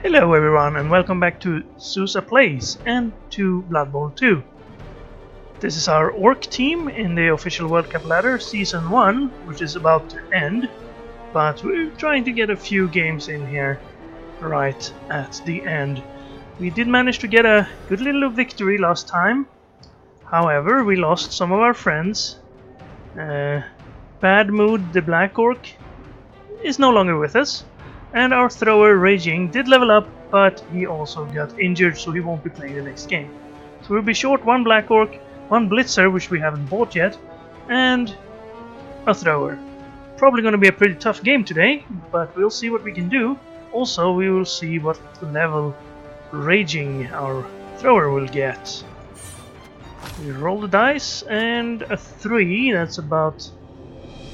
Hello everyone and welcome back to Sousa Plays and to Blood Bowl 2. This is our Orc team in the official World Cup ladder Season 1, which is about to end, but we're trying to get a few games in here right at the end. We did manage to get a good little victory last time, however we lost some of our friends. Bad Mood the Black Orc is no longer with us. And our thrower, Raging, did level up, but he also got injured, so he won't be playing the next game. So we'll be short one Black Orc, one Blitzer, which we haven't bought yet, and a thrower. Probably going to be a pretty tough game today, but we'll see what we can do. Also, we will see what level Raging, our thrower, will get. We roll the dice, and a 3, that's about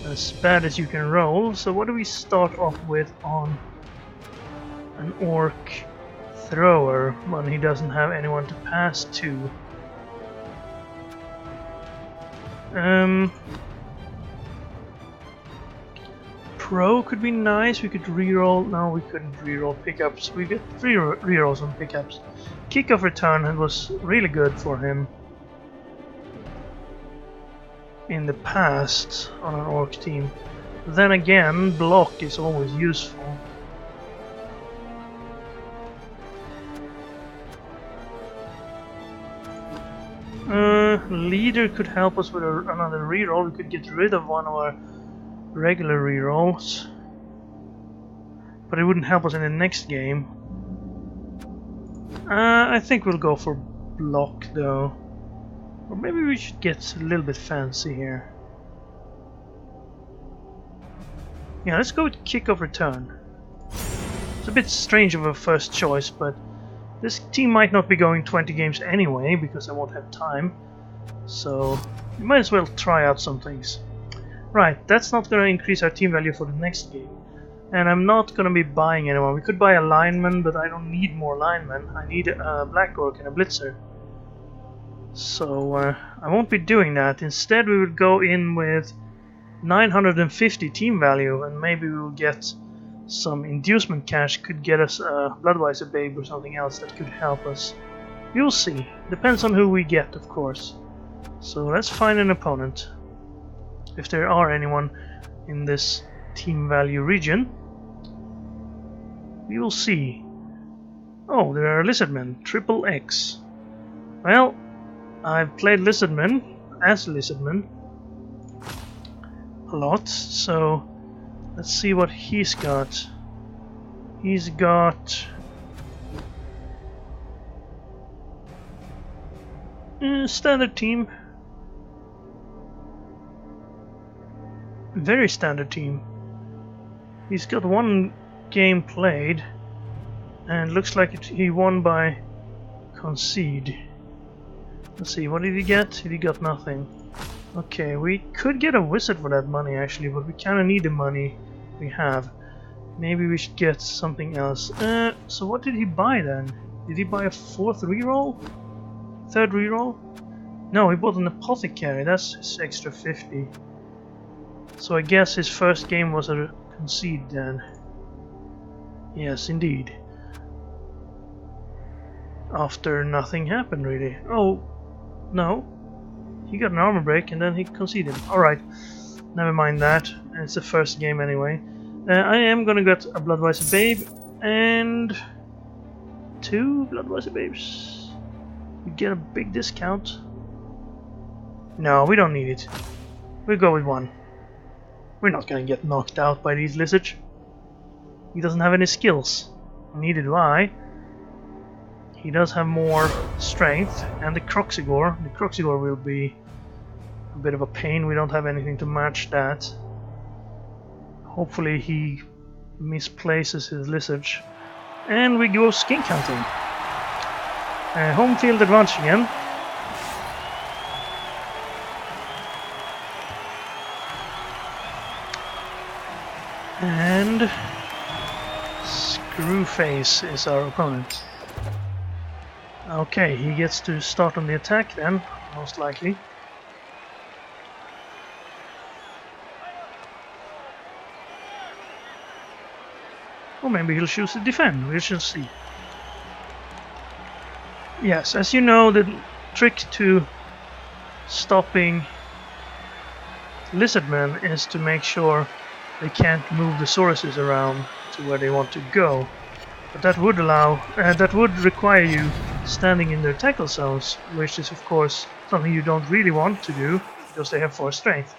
as bad as you can roll. So what do we start off with on an Orc thrower when he doesn't have anyone to pass to? Pro could be nice. We could reroll. No, we couldn't reroll pickups. We get 3 rerolls on pickups. Kickoff return was really good for him in the past on an Orc team. Then again, block is always useful. Leader could help us with another reroll. We could get rid of one of our regular rerolls, but it wouldn't help us in the next game. I think we'll go for block though. Or maybe we should get a little bit fancy here. Yeah, let's go with kickoff return. It's a bit strange of a first choice, but this team might not be going 20 games anyway, because I won't have time. So, we might as well try out some things. Right, that's not going to increase our team value for the next game. And I'm not going to be buying anyone. We could buy a lineman, but I don't need more linemen. I need a Black Orc and a Blitzer. So I won't be doing that. Instead we would go in with 950 team value, and maybe we will get some inducement cash. Could get us a Bloodweiser Babe or something else that could help us. You'll see. Depends on who we get, of course. So let's find an opponent, if there are anyone in this team value region. We will see. Oh, there are Lizardmen, Triple X. Well, I've played Lizardmen as Lizardmen a lot, so let's see what he's got. He's got standard team. Very standard team. He's got one game played, and looks like he won by concede. Let's see, what did he get? He got nothing. Okay, we could get a wizard for that money actually, but we kind of need the money we have. Maybe we should get something else. So what did he buy then? Did he buy a 4th reroll? 3rd reroll? No, he bought an apothecary. That's his extra 50. So I guess his first game was a concede then. Yes, indeed. After nothing happened really. Oh, no. He got an armor break and then he conceded. Alright, never mind that. It's the first game anyway. I am gonna get a Bloodweiser Babe and 2 Bloodweiser Babes. We get a big discount. No, we don't need it. We'll go with 1. We're not gonna get knocked out by these lizards. He doesn't have any skills. Neither do I. He does have more strength, and the Croxigore. The Croxigore will be a bit of a pain. We don't have anything to match that. Hopefully he misplaces his lizards. And we go skink hunting. Home field advantage again. And Screwface is our opponent. Okay, he gets to start on the attack then, most likely. Or maybe he'll choose to defend, we shall see. Yes, as you know, the trick to stopping lizardmen is to make sure they can't move the Sauruses around to where they want to go. But that would require you standing in their tackle zones, which is of course something you don't really want to do because they have 4 strength.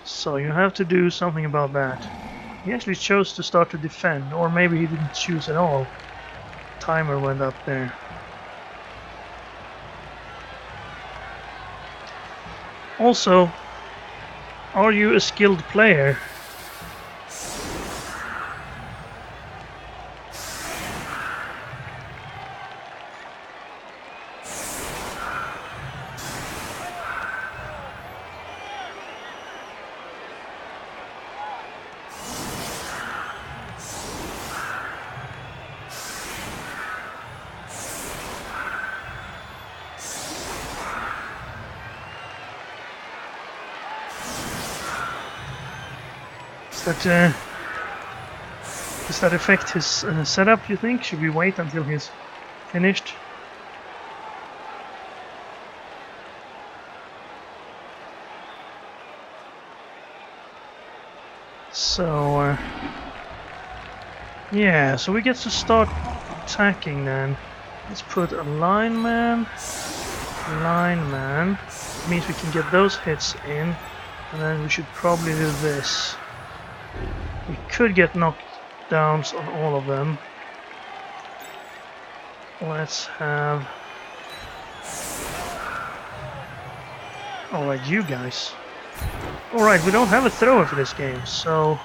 So you have to do something about that. He actually chose to start to defend, or maybe he didn't choose at all. Timer went up there. Also, are you a skilled player? Does that affect his setup, you think? Should we wait until he's finished? So, yeah, so we get to start attacking then. Let's put a lineman. Lineman. Means we can get those hits in. And then we should probably do this. We could get knockdowns on all of them. Let's have... Alright, you guys. Alright, we don't have a thrower for this game, so...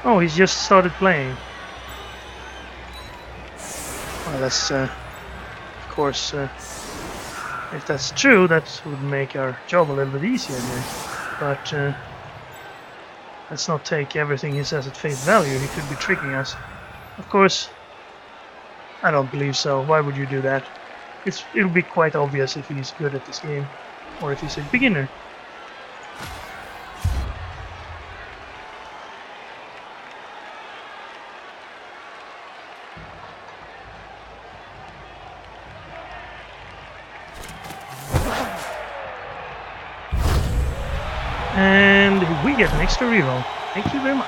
Oh, he's just started playing. Well, that's, of course, if that's true, that would make our job a little bit easier here. But let's not take everything he says at face value. He could be tricking us. Of course, I don't believe so. Why would you do that? It'll be quite obvious if he's good at this game, or if he's a beginner. And we get an extra reroll. Thank you very much.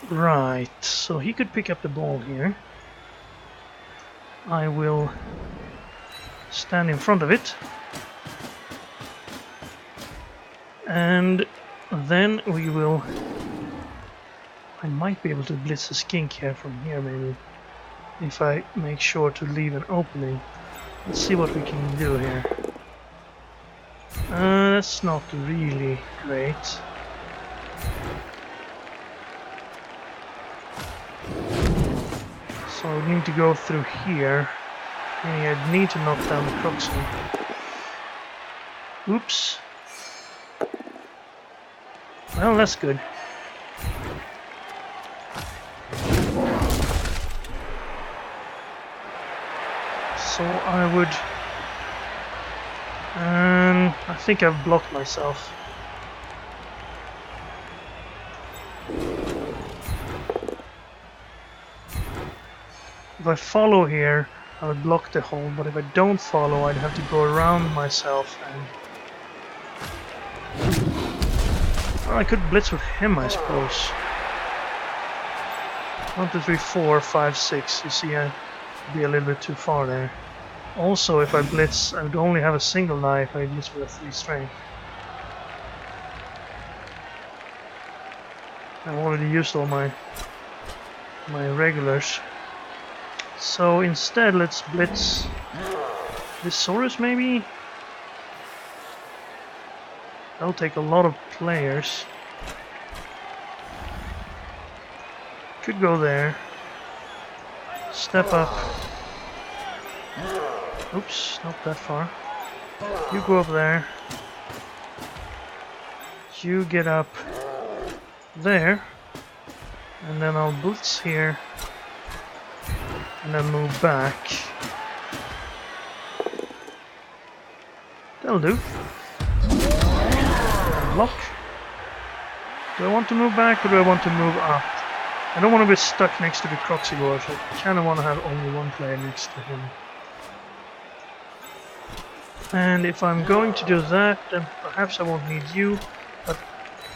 Right, so he could pick up the ball here. I will stand in front of it. And then we will... I might be able to blitz a skink here from here, maybe. If I make sure to leave an opening. Let's see what we can do here. That's not really great. So I need to go through here. And I need to knock down the proxy. Oops. Well, that's good. So I would... I think I've blocked myself. If I follow here, I would block the hole, but if I don't follow, I'd have to go around myself and... Well, I could blitz with him, I suppose. 1, 2, 3, 4, 5, 6. You see, I'd be a little bit too far there. Also, if I blitz, I would only have a single die if I blitz with a 3 strength. I've already used all my regulars. So instead, let's blitz this Saurus maybe? That'll take a lot of players. Could go there. Step up. Oops, not that far. You go up there. You get up there. And then I'll blitz here. And then move back. That'll do. Block. Do I want to move back or do I want to move up? I don't want to be stuck next to the Croxigore, so I kind of want to have only one player next to him. And if I'm going to do that, then perhaps I won't need you, but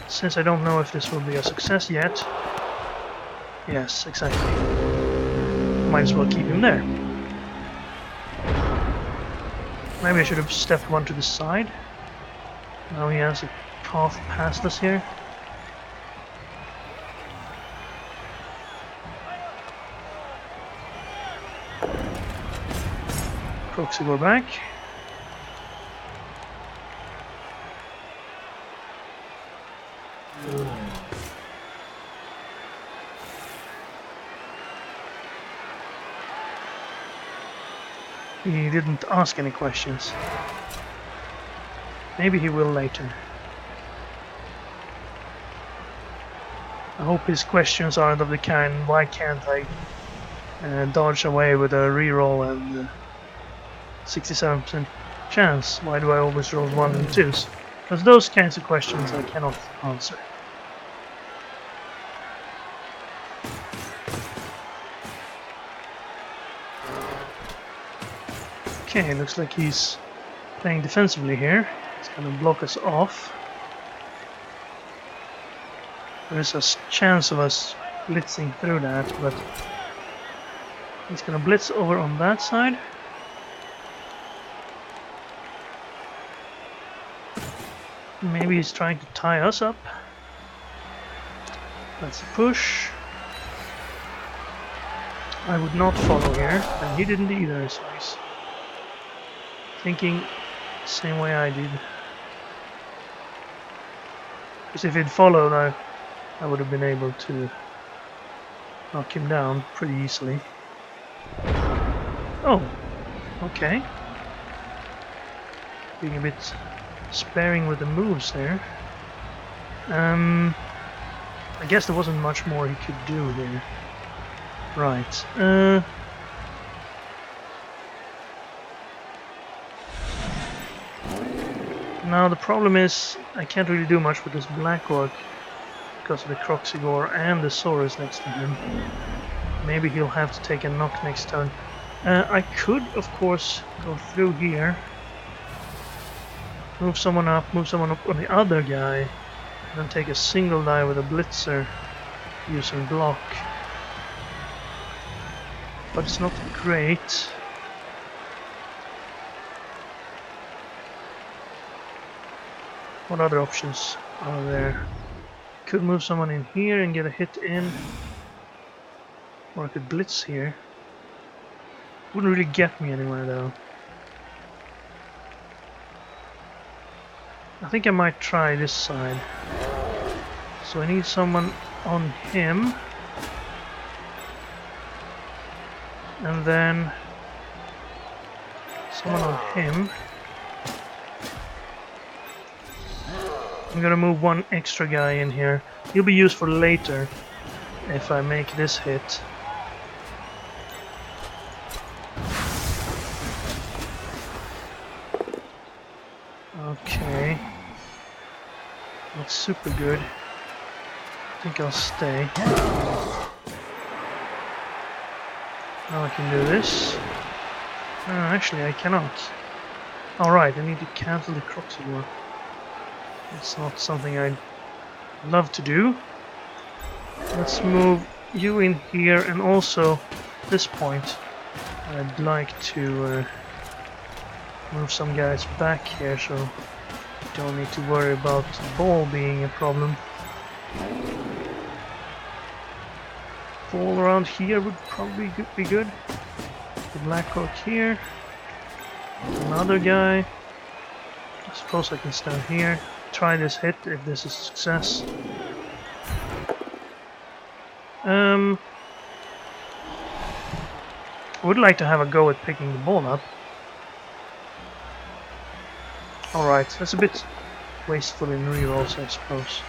since I don't know if this will be a success yet... Yes, exactly. Might as well keep him there. Maybe I should have stepped one to the side. Now he has a path past us here. Croxigore back. He didn't ask any questions. Maybe he will later. I hope his questions aren't of the kind, why can't I dodge away with a reroll and 67% chance? Why do I always roll 1 and 2s? Because those kinds of questions I cannot answer. Okay, looks like he's playing defensively here. He's gonna block us off. There's a chance of us blitzing through that, but he's gonna blitz over on that side. Maybe he's trying to tie us up. That's a push. I would not follow here, and he didn't either, so he's thinking the same way I did. Because if he'd followed, I would have been able to knock him down pretty easily. Oh, okay. Being a bit sparing with the moves there. I guess there wasn't much more he could do here. Right. Now the problem is I can't really do much with this Black Orc because of the Croxigore and the Saurus next to him. Maybe he'll have to take a knock next turn. I could, of course, go through here. Move someone up on the other guy, and then take a single die with a blitzer using block. But it's not great. What other options are there? Could move someone in here and get a hit in. Or I could blitz here. Wouldn't really get me anywhere though. I think I might try this side. So I need someone on him. And then someone on him. I'm gonna move one extra guy in here. He'll be used for later if I make this hit. Okay. Not super good. I think I'll stay. Now I can do this. Actually, I cannot. Alright, I need to cancel the Croxigore. It's not something I'd love to do. Let's move you in here, and also at this point I'd like to move some guys back here so don't need to worry about the ball being a problem. Ball around here would probably be good. The Black Orc here. Another guy. I suppose I can stand here. Try this hit if this is a success. I would like to have a go at picking the ball up. Alright, that's a bit wasteful in rerolls, I suppose.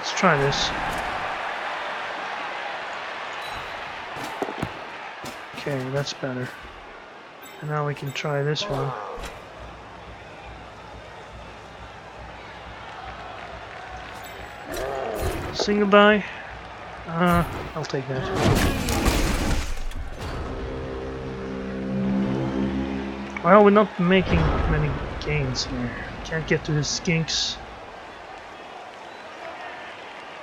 Let's try this. Okay, that's better. And now we can try this one. Single die. I'll take that. Well, we're not making many gains here. Can't get to his skinks.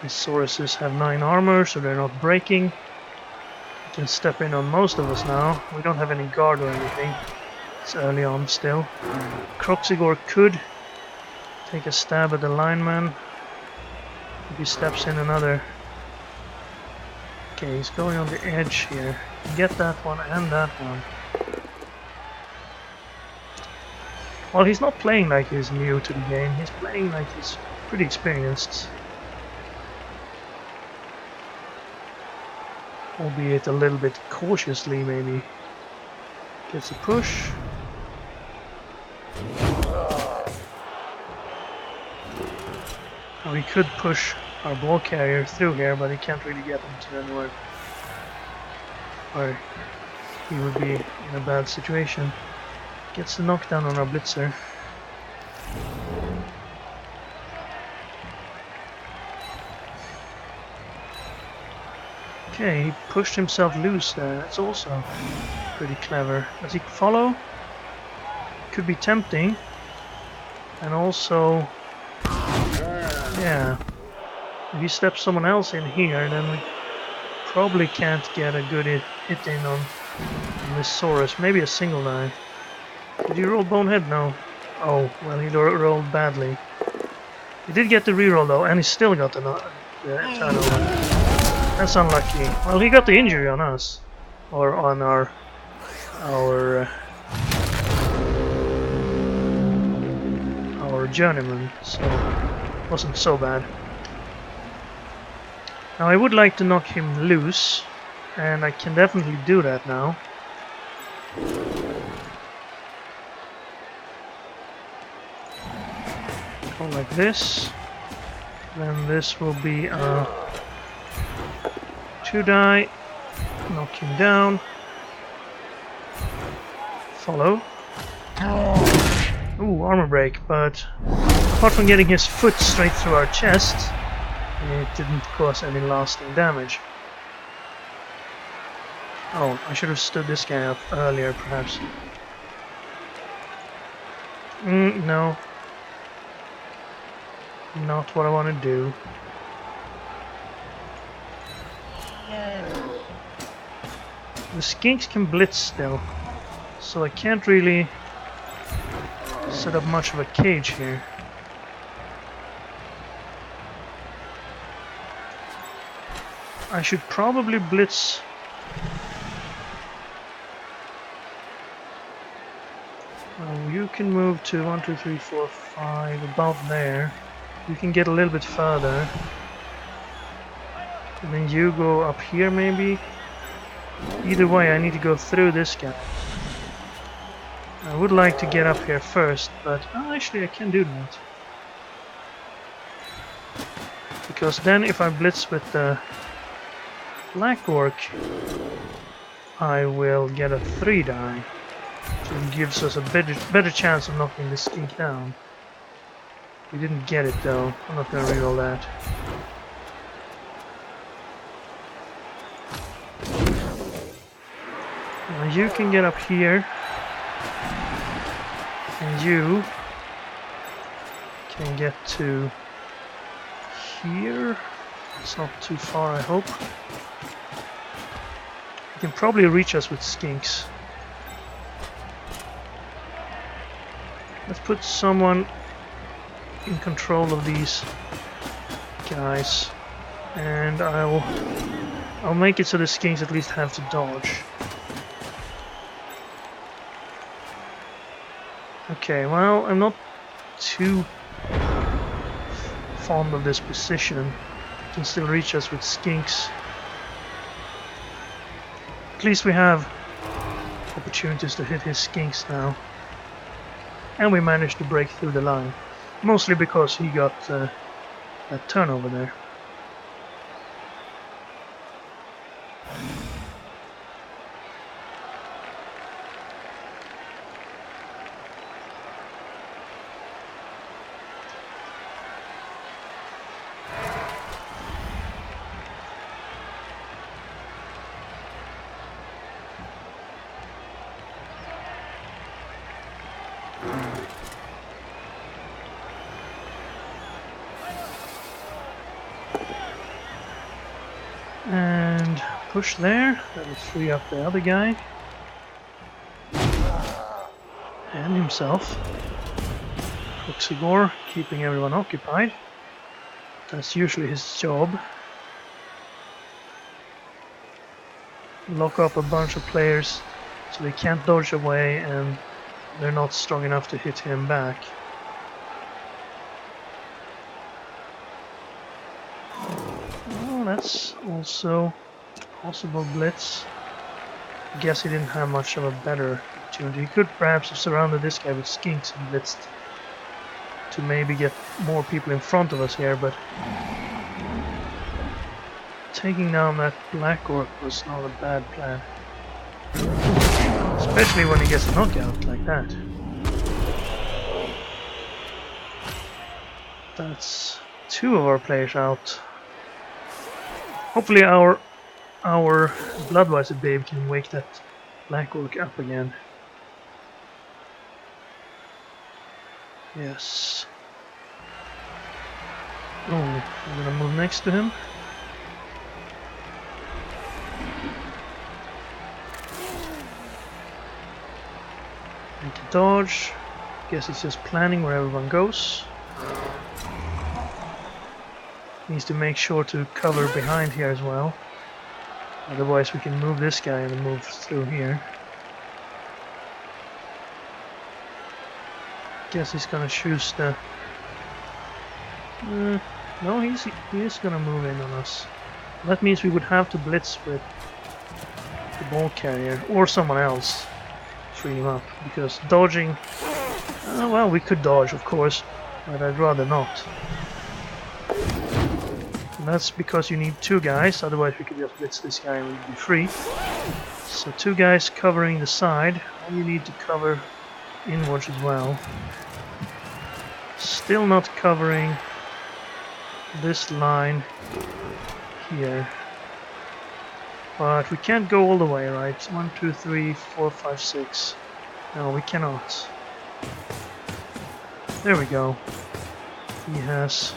His Sauruses have 9 armor, so they're not breaking. We can step in on most of us now. We don't have any guard or anything. It's early on still. Kroxigor could take a stab at the lineman. If he steps in another. Okay, he's going on the edge here. Get that one and that one. Well, he's not playing like he's new to the game. He's playing like he's pretty experienced. Albeit a little bit cautiously, maybe. Gets a push. Now he could push our ball carrier through here, but he can't really get him to anywhere where he would be in a bad situation. Gets the knockdown on our blitzer. Okay, he pushed himself loose there. That's also pretty clever. Does he follow? Could be tempting. And also, yeah, if he steps someone else in here, then we probably can't get a good hit in on this Saurus. Maybe a single die. Did he roll Bonehead? No. Oh, well, he rolled badly. He did get the reroll though, and he still got the turnover. That's unlucky. Well, he got the injury on us, or on our journeyman, so it wasn't so bad. Now I would like to knock him loose, and I can definitely do that now. Go like this. Then this will be a 2 die. Knock him down. Follow. Ooh, armor break, but apart from getting his foot straight through our chest, it didn't cause any lasting damage. Oh, I should have stood this guy up earlier, perhaps. No. Not what I want to do. The skinks can blitz still, so I can't really set up much of a cage here. I should probably blitz. You can move to 1, 2, 3, 4, 5, about there. You can get a little bit further. And then you go up here maybe. Either way, I need to go through this guy. I would like to get up here first, but actually I can do that. Because then if I blitz with the Black Orc, I will get a 3 die. So it gives us a better chance of knocking the skink down. We didn't get it though. I'm not gonna reroll that. Now you can get up here. And you can get to here. It's not too far, I hope. You can probably reach us with skinks. Let's put someone in control of these guys, and I'll make it so the skinks at least have to dodge. Okay, well, I'm not too fond of this position. You can still reach us with skinks. At least we have opportunities to hit his skinks now. And we managed to break through the line. Mostly because he got that turnover there. push there. That will free up the other guy. And himself. Oxygore keeping everyone occupied. That's usually his job. Lock up a bunch of players so they can't dodge away and they're not strong enough to hit him back. Oh, that's also possible blitz. I guess he didn't have much of a better opportunity. He could perhaps have surrounded this guy with skinks and blitzed to maybe get more people in front of us here, but taking down that black orc was not a bad plan. Especially when he gets a knockout like that. That's 2 of our players out. Hopefully our Bloodweiser babe can wake that black orc up again. Yes. Oh, I'm gonna move next to him. Make a dodge. Guess he's just planning where everyone goes. Needs to make sure to cover behind here as well. Otherwise we can move this guy and move through here. Guess he's gonna choose the... no, he is gonna move in on us. That means we would have to blitz with the ball carrier or someone else. Free him up, because dodging... well, we could dodge, of course, but I'd rather not. And that's because you need 2 guys, otherwise we could just blitz this guy and we'd be free. So 2 guys covering the side, and you need to cover inwards as well. Still not covering this line here. But we can't go all the way, right? 1, 2, 3, 4, 5, 6. No, we cannot. There we go. He has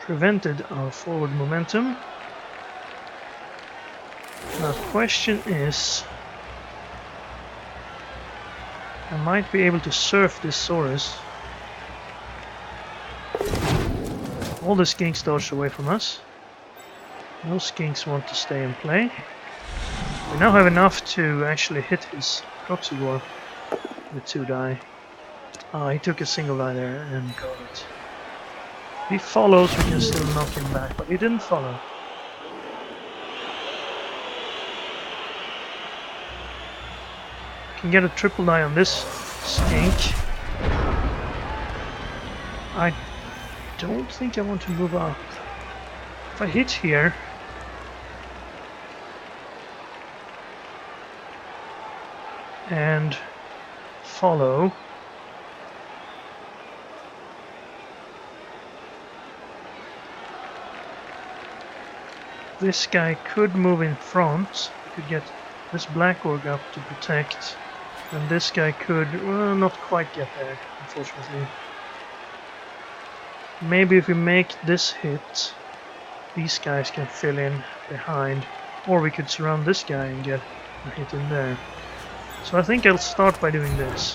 prevented our forward momentum. Now the question is, I might be able to surf this Saurus. All the skinks dodged away from us. No skinks want to stay and play. We now have enough to actually hit his Proxygore with 2 die. He took a single die there and got it. If he follows, we can still knock him back, but he didn't follow. Can get a triple die on this skink. I don't think I want to move up. If I hit here, and follow, this guy could move in front. We could get this black orc up to protect, and this guy could, well, not quite get there, unfortunately. Maybe if we make this hit, these guys can fill in behind, or we could surround this guy and get a hit in there. So I think I'll start by doing this.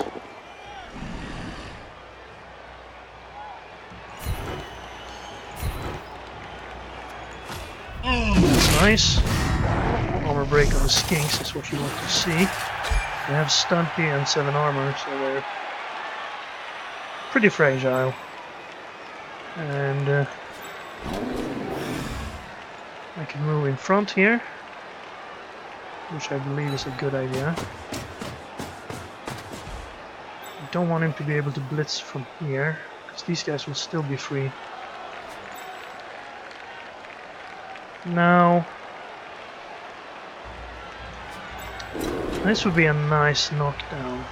That's nice. Armor break on the skinks is what you want to see. They have Stumpy and 7 armor, so they're pretty fragile. And I can move in front here, which I believe is a good idea. I don't want him to be able to blitz from here, because these guys will still be free. Now, this would be a nice knockdown.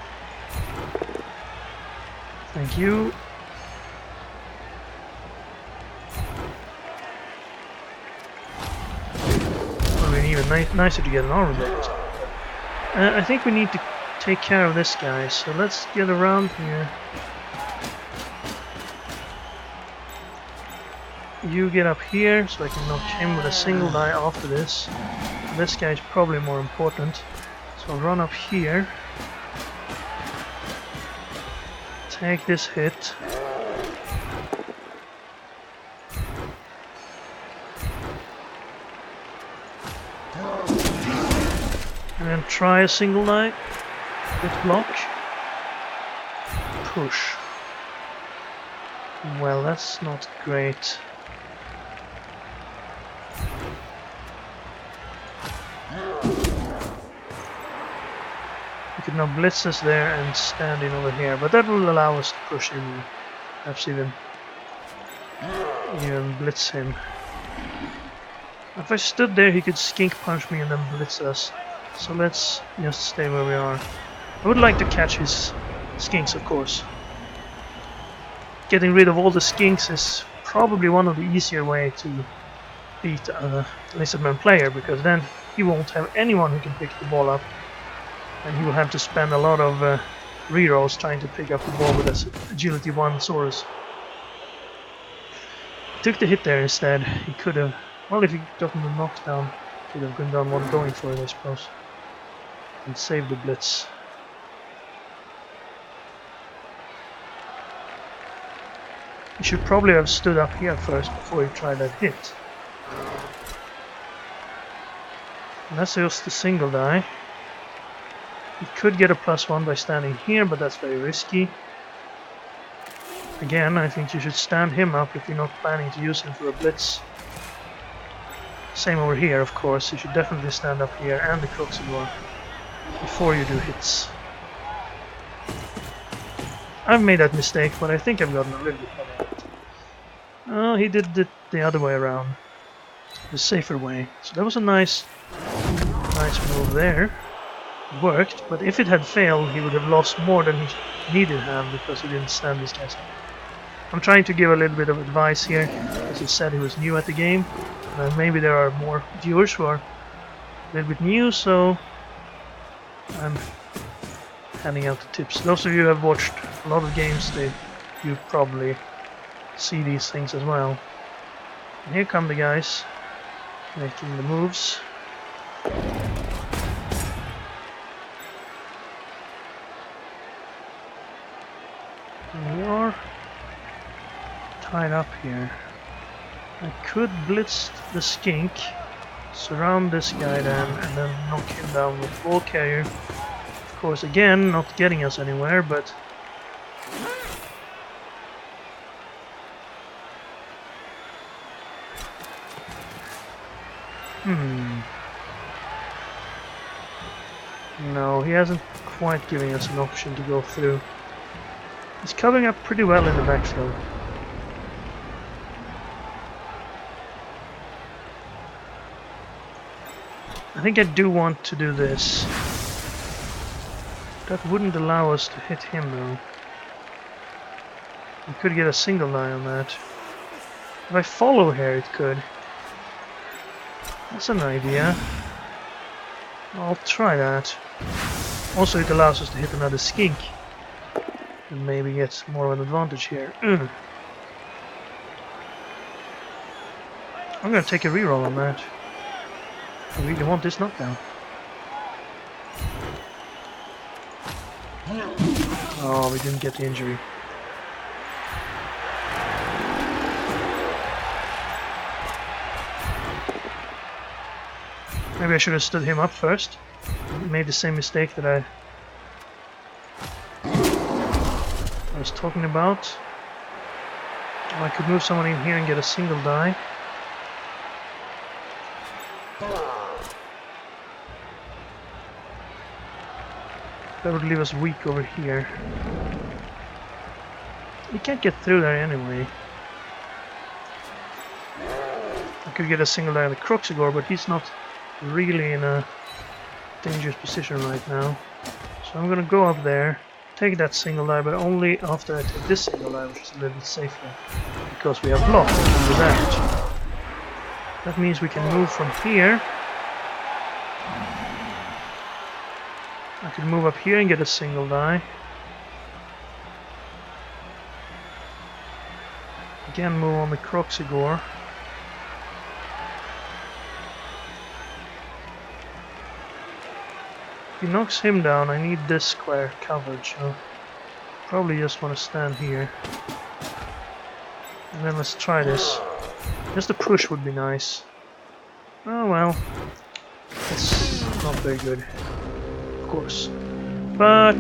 Thank you. Even nicer to get an armor break. I think we need to take care of this guy, so let's get around here. You get up here so I can knock him with a single die after this. This guy is probably more important. So I'll run up here. Take this hit. And then try a single die. Hit block. Push. Well, that's not great. We could now blitz us there and stand in over here, but that will allow us to push in, perhaps even blitz him. If I stood there, he could skink punch me and then blitz us. So let's just stay where we are. I would like to catch his skinks, of course. Getting rid of all the skinks is probably one of the easier way to beat a Lizardman player, because then he won't have anyone who can pick the ball up, and he will have to spend a lot of rerolls trying to pick up the ball with his Agility 1 Saurus. He took the hit there instead. He could have, well, if he gotten the knockdown, could have gone down one going for it, I suppose, and saved the blitz. He should probably have stood up here first before he tried that hit. And that's just the single die. He could get a +1 by standing here, but that's very risky. Again, I think you should stand him up if you're not planning to use him for a blitz. Same over here, of course. You should definitely stand up here and the Croxidor before you do hits. I've made that mistake, but I think I've gotten a little bit better at it. Oh, he did it the other way around. The safer way. So that was a nice move there. It worked, but if it had failed, he would have lost more than he needed to have because he didn't stand these guys up. I'm trying to give a little bit of advice here, as he said he was new at the game. Maybe there are more viewers who are a little bit new, so I'm handing out the tips. Those of you who have watched a lot of games, you probably see these things as well. And here come the guys making the moves. And we are tied up here. I could blitz the skink, surround this guy then, and then knock him down with ball carrier. Of course, again, not getting us anywhere, but no, he hasn't quite giving us an option to go through. He's covering up pretty well in the backfield. I think I do want to do this. That wouldn't allow us to hit him though. We could get a single die on that. If I follow here, it could. That's an idea. I'll try that. Also, it allows us to hit another skink and maybe get more of an advantage here. I'm gonna take a reroll on that. I really want this knockdown. Oh, we didn't get the injury. Maybe I should have stood him up first. Made the same mistake that I was talking about. I could move someone in here and get a single die. That would leave us weak over here. We can't get through there anyway. I could get a single die on the Croxigor, but he's not really in a dangerous position right now. So I'm gonna go up there, take that single die, but only after I take this single die, which is a little bit safer, because we have blocked and damage. That means we can move from here. I could move up here and get a single die. Again, move on the Croxigor. If he knocks him down, I need this square covered, so probably just want to stand here. And then let's try this. Just a push would be nice. Oh well. It's not very good, of course. But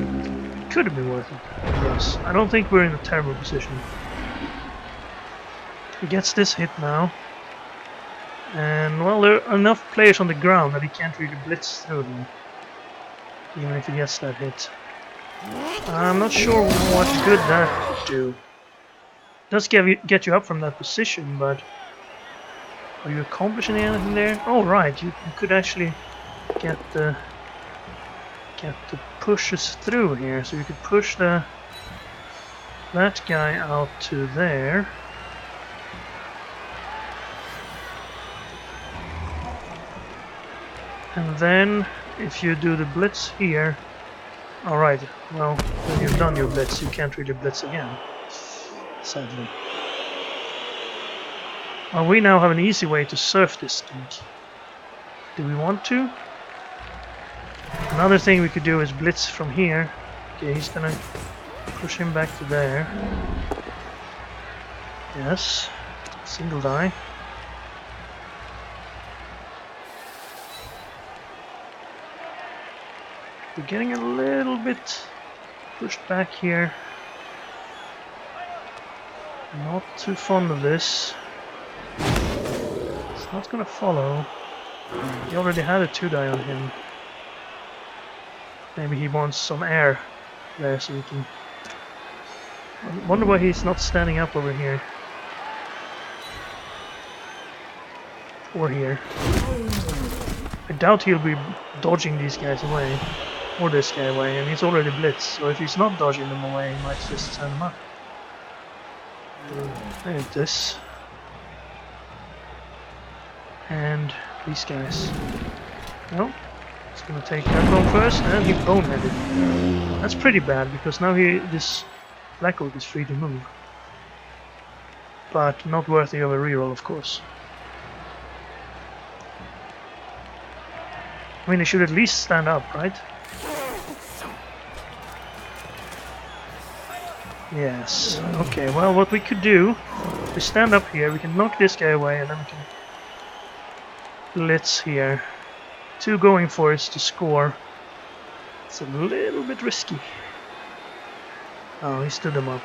could have been worth it, yes. I don't think we're in a terrible position. He gets this hit now. And well, there are enough players on the ground that he can't really blitz through them. Even if he gets that hit. I'm not sure what good that would do. It does get you up from that position, but are you accomplishing anything there? Oh right, you could actually get the pushes through here, so you could push that guy out to there. And then if you do the blitz here, alright, well, when you've done your blitz, you can't really blitz again, sadly. Well, we now have an easy way to surf this dude. Do we want to? Another thing we could do is blitz from here. Okay, he's gonna push him back to there. Yes, single die. We're getting a little bit pushed back here. Not too fond of this. It's not gonna follow. He already had a 2-die on him. Maybe he wants some air there so we can... I wonder why he's not standing up over here. Or here. I doubt he'll be dodging these guys away. Or this guy away, and he's already blitzed, so if he's not dodging them away, he might just send them up. And this. And these guys. No, he's gonna take that one first, and he boneheaded. That's pretty bad, because now this Black Orc is free to move. But not worthy of a reroll, of course. I mean, he should at least stand up, right? Yes. Okay, well, what we could do, we stand up here, we can knock this guy away, and then we can blitz here. 2 going for it to score. It's a little bit risky. Oh, he stood him up.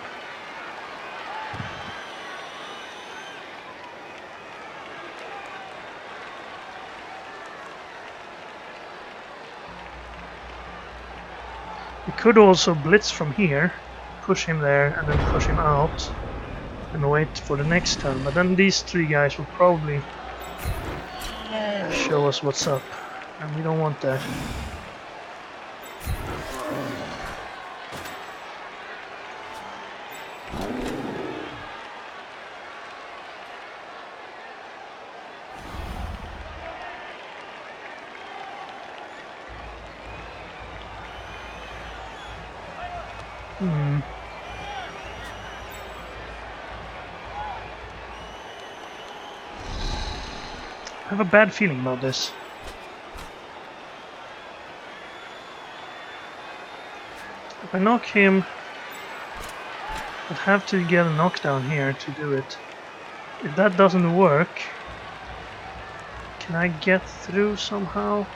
We could also blitz from here. Push him there and then push him out and wait for the next turn, but then these 3 guys will probably show us what's up, and we don't want that. I have a bad feeling about this. If I knock him, I'd have to get a knockdown here to do it. If that doesn't work, can I get through somehow?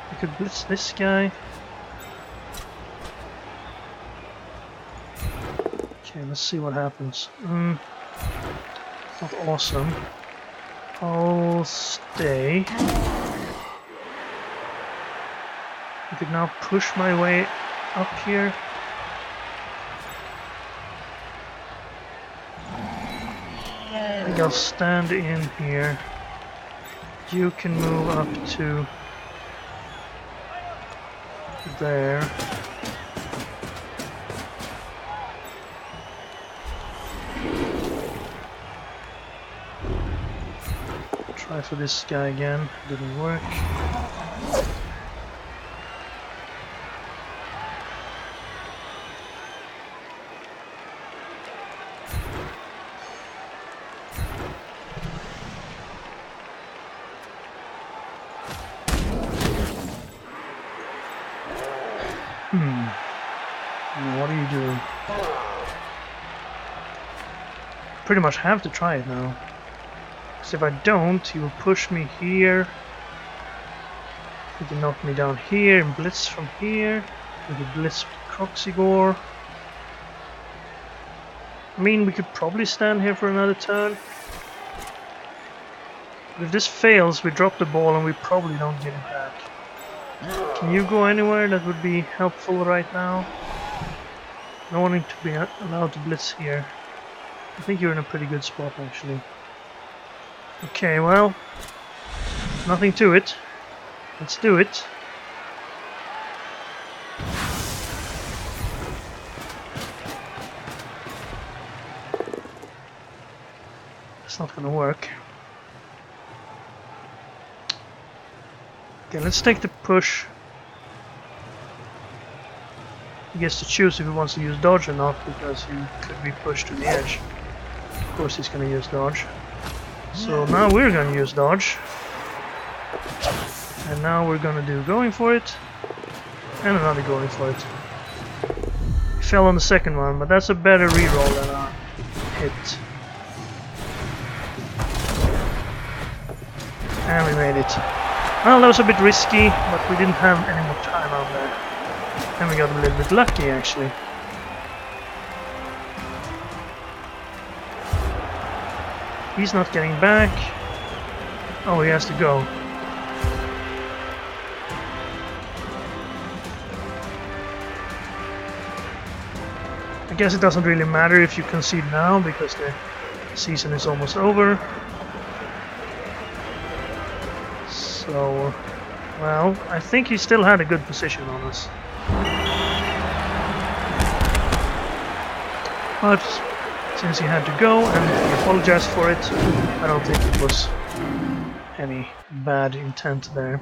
I could blitz this guy. Okay, let's see what happens. Not awesome. I'll stay. I could now push my way up here. I think I'll stand in here. You can move up to there. Try for this guy again, didn't work. pretty much have to try it now. Because if I don't, he will push me here. He can knock me down here and blitz from here. We could blitz Croxigore. I mean, we could probably stand here for another turn. But if this fails, we drop the ball and we probably don't get it back. Can you go anywhere that would be helpful right now? No wanting to be allowed to blitz here. I think you're in a pretty good spot actually. Okay, well, nothing to it. Let's do it. It's not gonna work. Okay, let's take the push. He gets to choose if he wants to use dodge or not, because he could be pushed to the edge. Of course he's gonna use dodge. So now we're gonna use dodge. And now we're gonna do going for it. And another going for it. He fell on the second one, but that's a better reroll than a hit. And we made it. Well, that was a bit risky, but we didn't have any more time out there. And we got a little bit lucky, actually. He's not getting back. Oh, he has to go. I guess it doesn't really matter if you concede now, because the season is almost over. So, well, I think he still had a good position on us. But since he had to go and he apologized for it, I don't think it was any bad intent there.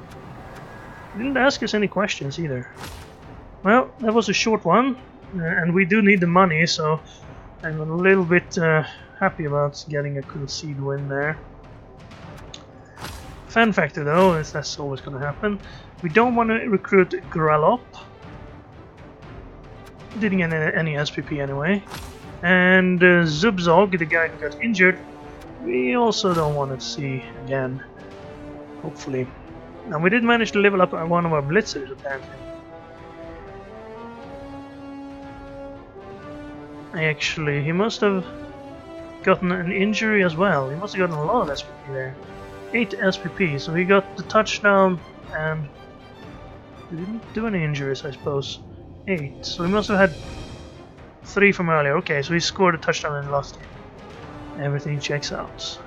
He didn't ask us any questions either. Well, that was a short one, and we do need the money, so I'm a little bit happy about getting a concede win there. Fan factor though, is that's always going to happen. We don't want to recruit Grallop. Didn't get any SPP anyway. And Zubzog, the guy who got injured, we also don't want to see again. Hopefully. Now we did manage to level up one of our blitzers apparently. Actually, he must have gotten an injury as well. He must have gotten a lot of SPP there. 8 SPP, so he got the touchdown and he didn't do any injuries, I suppose. 8, so he must have had 3 from earlier. Okay, so he scored a touchdown and lost it. Everything checks out.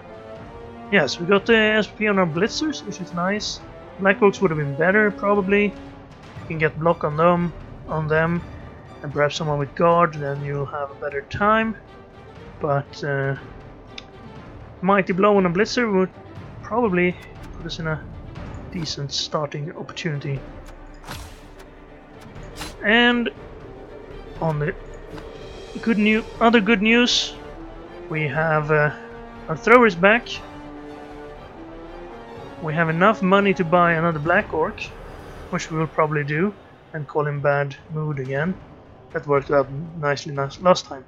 Yes, we got the SPP on our blitzers, which is nice. Black Orcs would have been better, probably. You can get block on them, and perhaps someone with guard, then you'll have a better time. But Mighty Blow on a blitzer would probably put us in a decent starting opportunity. And on the other good news, we have our thrower is back. We have enough money to buy another Black Orc, which we will probably do, and call him Bad Mood again. That worked out nicely last time.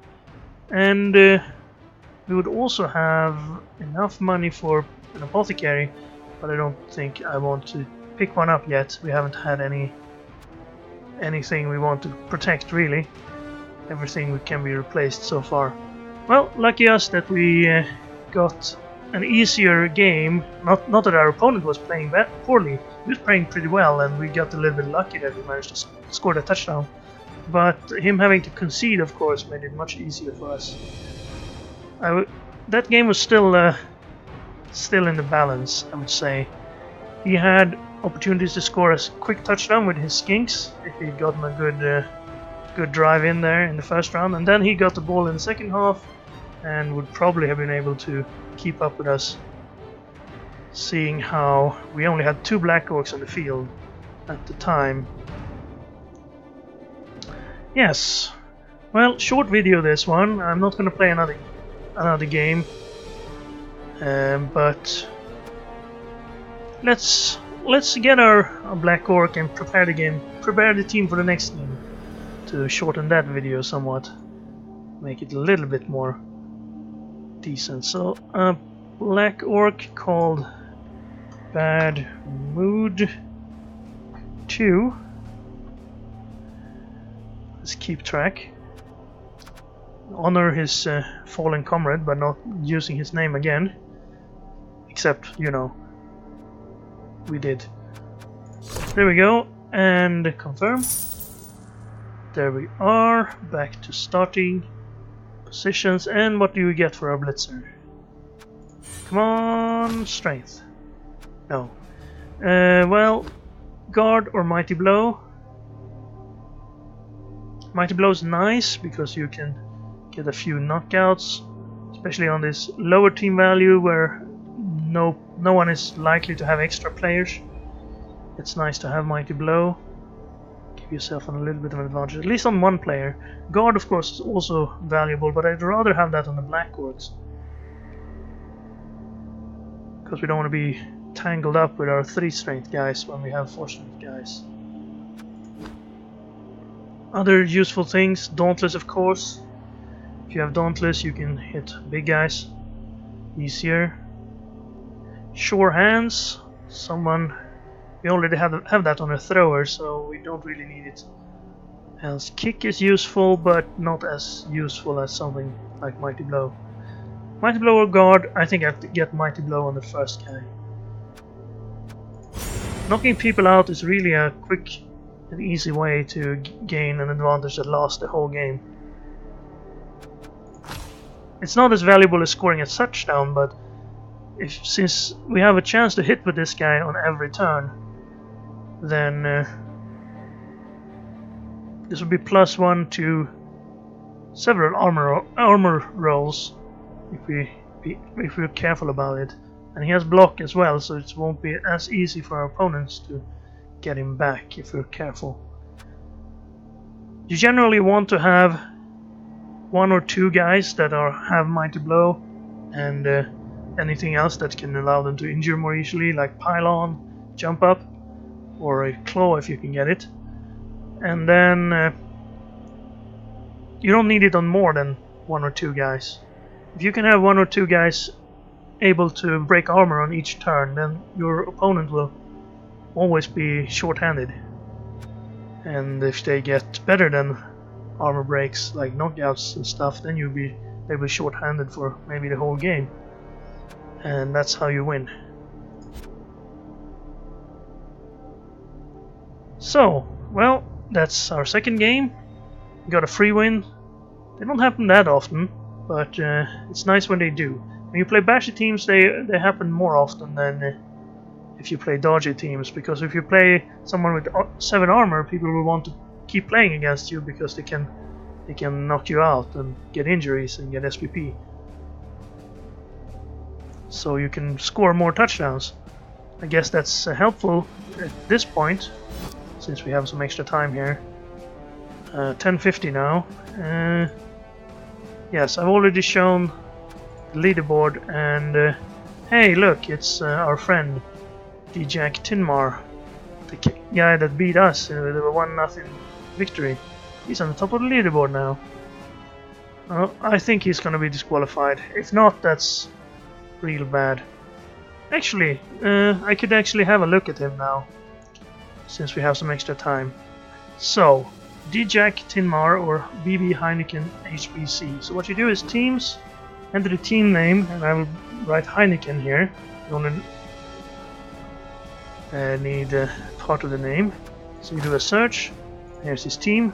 And we would also have enough money for an apothecary, but I don't think I want to pick one up yet. We haven't had anything we want to protect really. Everything can be replaced so far. Well, lucky us that we got an easier game. Not that our opponent was playing poorly. He was playing pretty well, and we got a little bit lucky that we managed to score the touchdown. But him having to concede, of course, made it much easier for us. That game was still in the balance, I would say. He had opportunities to score a quick touchdown with his skinks if he'd gotten a good drive in there in the first round, and then he got the ball in the second half and would probably have been able to keep up with us, seeing how we only had 2 Black Orcs on the field at the time. Yes, well, short video this one. I'm not going to play another game, but let's get our Black Orc and prepare the team for the next game, to shorten that video somewhat, make it a little bit more decent. So a black orc called Bad Mood 2. Let's keep track. Honor his fallen comrade by not using his name again. Except, you know, we did. There we go, and confirm. There we are, back to starting positions, and what do we get for our blitzer? Come on, strength. No. Well, guard or mighty blow. Mighty blow is nice because you can get a few knockouts, especially on this lower team value where no one is likely to have extra players. It's nice to have mighty blow. Give yourself a little bit of an advantage, at least on one player. Guard, of course, is also valuable, but I'd rather have that on the black orcs, because we don't want to be tangled up with our 3 strength guys when we have 4 strength guys. Other useful things, Dauntless, of course. If you have Dauntless, you can hit big guys easier. Sure hands, we already have that on a thrower, so we don't really need it. Else kick is useful, but not as useful as something like mighty blow. Mighty blow or guard, I think I have to get mighty blow on the first guy. Knocking people out is really a quick and easy way to gain an advantage that lasts the whole game. It's not as valuable as scoring a touchdown, but since we have a chance to hit with this guy on every turn, then this would be +1 to several armor rolls if we're careful about it. And he has block as well, so it won't be as easy for our opponents to get him back if we're careful. You generally want to have 1 or 2 guys that have mighty blow and anything else that can allow them to injure more easily, like pylon, jump up, or a claw if you can get it. And then you don't need it on more than 1 or 2 guys. If you can have 1 or 2 guys able to break armor on each turn, then your opponent will always be short-handed. And if they get better than armor breaks, like knockouts and stuff, then they'll be short-handed for maybe the whole game. And that's how you win. So, well, that's our second game. We got a free win. They don't happen that often, but it's nice when they do. When you play bashy teams, they happen more often than if you play dodgy teams, because if you play someone with 7 armor, people will want to keep playing against you because they can knock you out and get injuries and get SPP. So you can score more touchdowns. I guess that's helpful at this point, since we have some extra time here. 10:50 now. Yes, I've already shown the leaderboard, and hey, look, it's our friend D-Jack Tinmar, the guy that beat us with a 1-0 victory. He's on the top of the leaderboard now. I think he's gonna be disqualified. If not, that's real bad. Actually, I could actually have a look at him now, since we have some extra time. So, D-Jack Tinmar or BB Heineken HBC. So what you do is teams, enter the team name, and I will write Heineken here. You only need part of the name. So you do a search. Here's his team.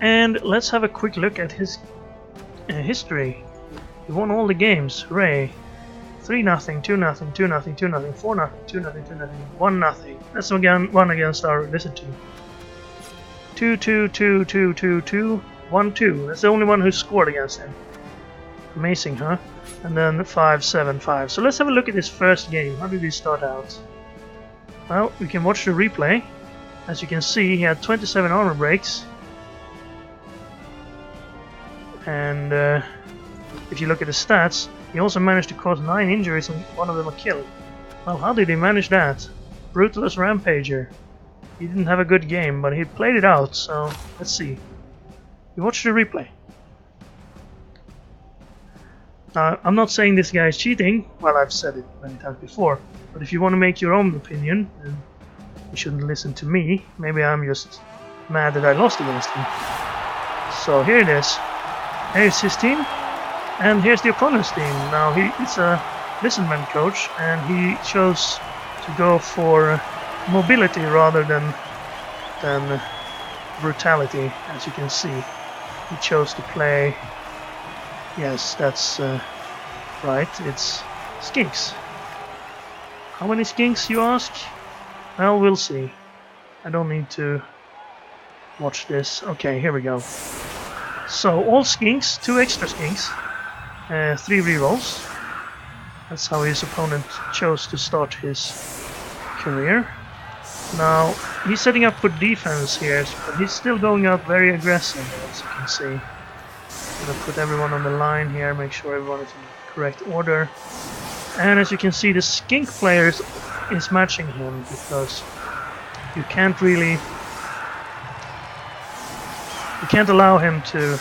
And let's have a quick look at his history. He won all the games. Hooray! 3-0, 2-0, 2-0, 2-0, 4-0, 2-0, 2-0, 1-0. That's again one against our visit team. 2-2, 2-2, 2-2, 1-2. That's the only one who scored against him. Amazing, huh? And then 5-7-5. So let's have a look at this first game. How did he start out? Well, we can watch the replay. As you can see, he had 27 armor breaks. And if you look at the stats, he also managed to cause 9 injuries and 1 of them a kill. Well, how did he manage that? Brutalist Rampager. He didn't have a good game, but he played it out, so let's see. We watch the replay. I'm not saying this guy is cheating, well, I've said it many times before, but if you want to make your own opinion, then you shouldn't listen to me. Maybe I'm just mad that I lost against him. So here it is. Here's his team, and here's the opponent's team. Now he's a listen-man coach, and he chose to go for mobility rather than brutality, as you can see. He chose to play, yes, that's right, it's skinks. How many skinks, you ask? Well, we'll see. I don't need to watch this. Okay, here we go. So, all skinks, 2 extra skinks, 3 rerolls. That's how his opponent chose to start his career. Now, he's setting up for defense here, but he's still going out very aggressive, as you can see. I'm gonna put everyone on the line here, make sure everyone is in the correct order. And as you can see, the skink player is matching him, because you can't really... You can't allow him to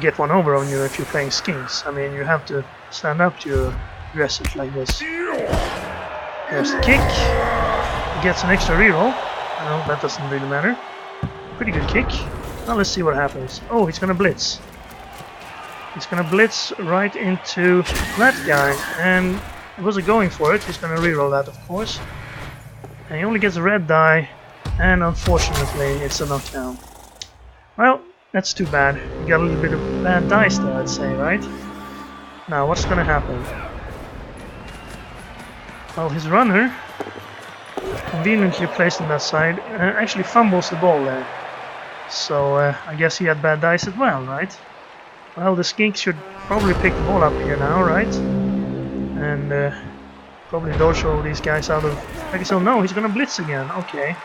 get one over on you if you're playing skinks. I mean, you have to stand up to your aggressors like this. There's the kick. He gets an extra reroll. Well, that doesn't really matter. Pretty good kick. Now let's see what happens. Oh, he's gonna blitz. He's gonna blitz right into that guy, and he wasn't going for it. He's gonna reroll that, of course. And he only gets a red die, and unfortunately, it's a knockdown. Well, that's too bad. You got a little bit of bad dice there, I'd say, right? Now, what's gonna happen? Well, his runner, conveniently placed on that side, actually fumbles the ball there. So, I guess he had bad dice as well, right? Well, the skink should probably pick the ball up here now, right? And probably dodge all these guys out of... So no, he's gonna blitz again. Okay.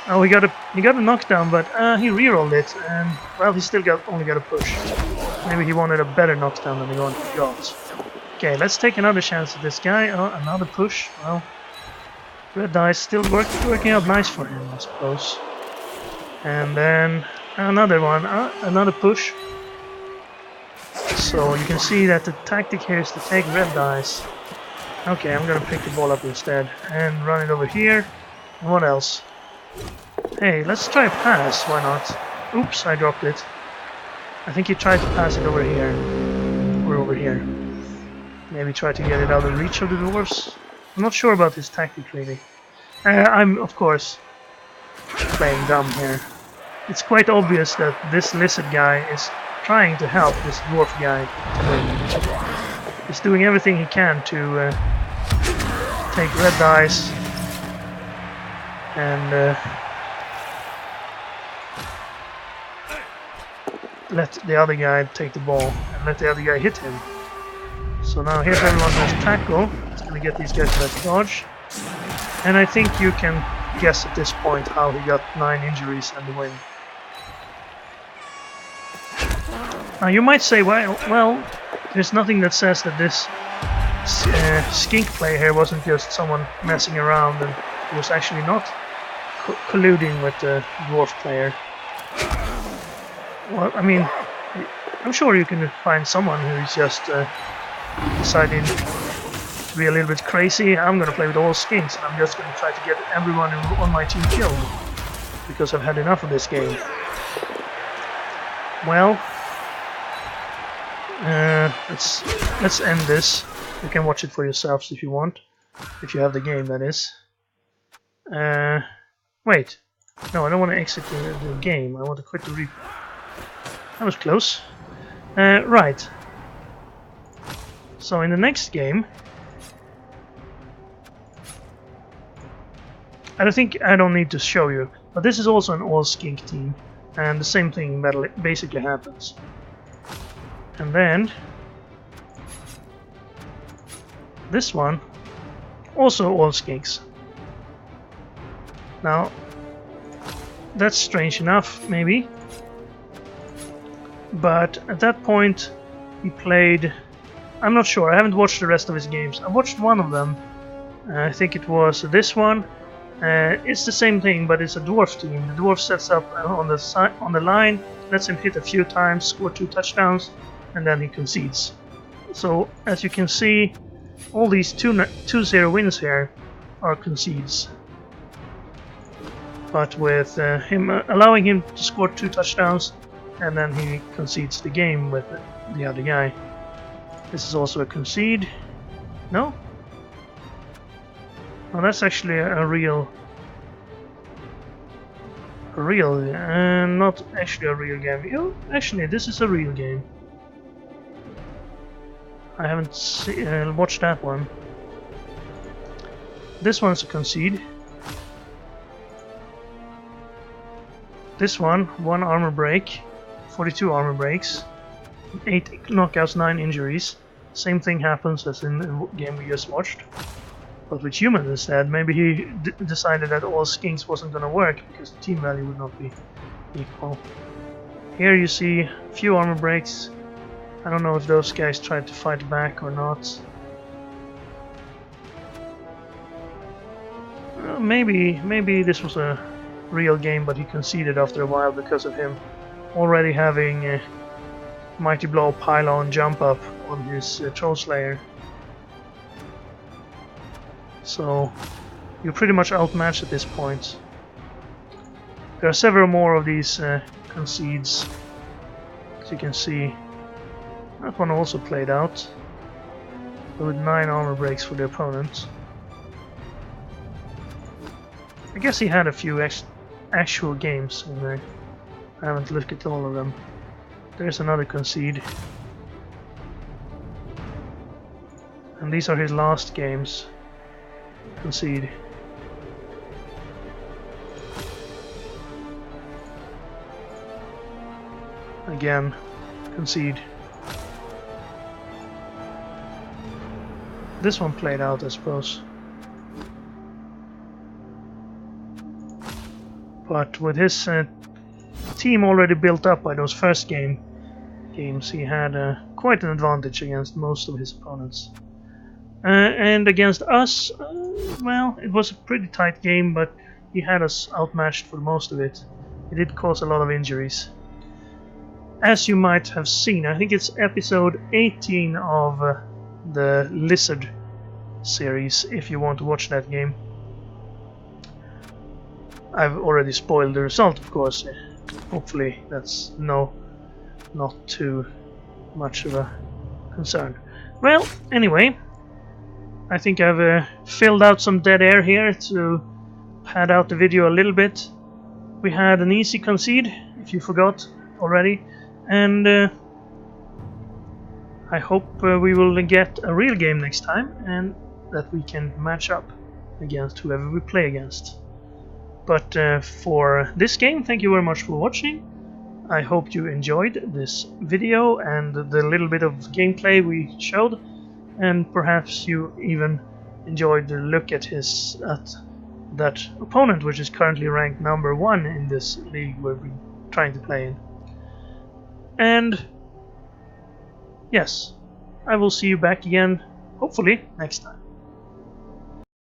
Oh, he got a knockdown, but he rerolled it, and well, he still only got a push. Maybe he wanted a better knockdown than the one he got. Okay, let's take another chance at this guy. Oh, another push. Well, red dice still working out nice for him, I suppose. And then another one, another push. So you can see that the tactic here is to take red dice. Okay, I'm gonna pick the ball up instead and run it over here. And what else? Hey, let's try a pass, why not? Oops, I dropped it. I think he tried to pass it over here. Or over here. Maybe try to get it out of reach of the dwarves. I'm not sure about this tactic, really. I'm, of course, playing dumb here. It's quite obvious that this lizard guy is trying to help this dwarf guy to win. He's doing everything he can to take red dice and let the other guy take the ball and let the other guy hit him. So now here's everyone who's tackle. It's going to get these guys to that dodge. And I think you can guess at this point how he got 9 injuries and the win. Now you might say, well, there's nothing that says that this skink player here wasn't just someone messing around and he was actually not colluding with the dwarf player. Well, I mean, I'm sure you can find someone who's just decided to be a little bit crazy. I'm gonna play with all skinks and I'm just gonna try to get everyone on my team killed because I've had enough of this game. Well, let's end this. You can watch it for yourselves if you want, if you have the game, that is. Wait, no, I don't want to exit the game. I want to quit the replay. That was close. Right. So in the next game, I don't need to show you, but this is also an all skink team, and the same thing basically happens. And then this one, also all skinks. Now that's strange enough, maybe. But at that point, he played... I'm not sure, I haven't watched the rest of his games. I watched one of them. I think it was this one. It's the same thing, but it's a dwarf team. The dwarf sets up on the line, lets him hit a few times, score 2 touchdowns, and then he concedes. So as you can see, all these 2-0 wins here are concedes. But with him allowing him to score 2 touchdowns, and then he concedes the game with the other guy. This is also a concede. No? Oh, that's actually a real, not actually a real game. Oh, actually, this is a real game. I haven't watched that one. This one's a concede. This one, 1 armor break, 42 armor breaks, 8 knockouts, 9 injuries. Same thing happens as in the game we just watched, but with humans instead. Maybe he decided that all skinks wasn't gonna work because the team value would not be equal. Here you see a few armor breaks. I don't know if those guys tried to fight back or not. Maybe this was a real game, but he conceded after a while because of him already having Mighty Blow pylon jump up on his Troll Slayer. So you're pretty much outmatched at this point. There are several more of these concedes, as you can see. That one also played out, but with 9 armor breaks for the opponent. I guess he had a few actual games in there. I haven't looked at all of them. There's another concede. And these are his last games. Concede. Again, concede. This one played out, I suppose. But with his team already built up by those first games, he had quite an advantage against most of his opponents. And against us, well, it was a pretty tight game, but he had us outmatched for most of it. He did cause a lot of injuries. As you might have seen, I think it's episode 18 of the Lizard series, if you want to watch that game. I've already spoiled the result, of course. Hopefully that's not too much of a concern. Well, anyway, I think I've filled out some dead air here to pad out the video a little bit. We had an easy concede, if you forgot already, and I hope we will get a real game next time and that we can match up against whoever we play against. But for this game, thank you very much for watching. I hope you enjoyed this video and the little bit of gameplay we showed, and perhaps you even enjoyed the look at that opponent, which is currently ranked number 1 in this league we're trying to play in. And yes, I will see you back again, hopefully next time.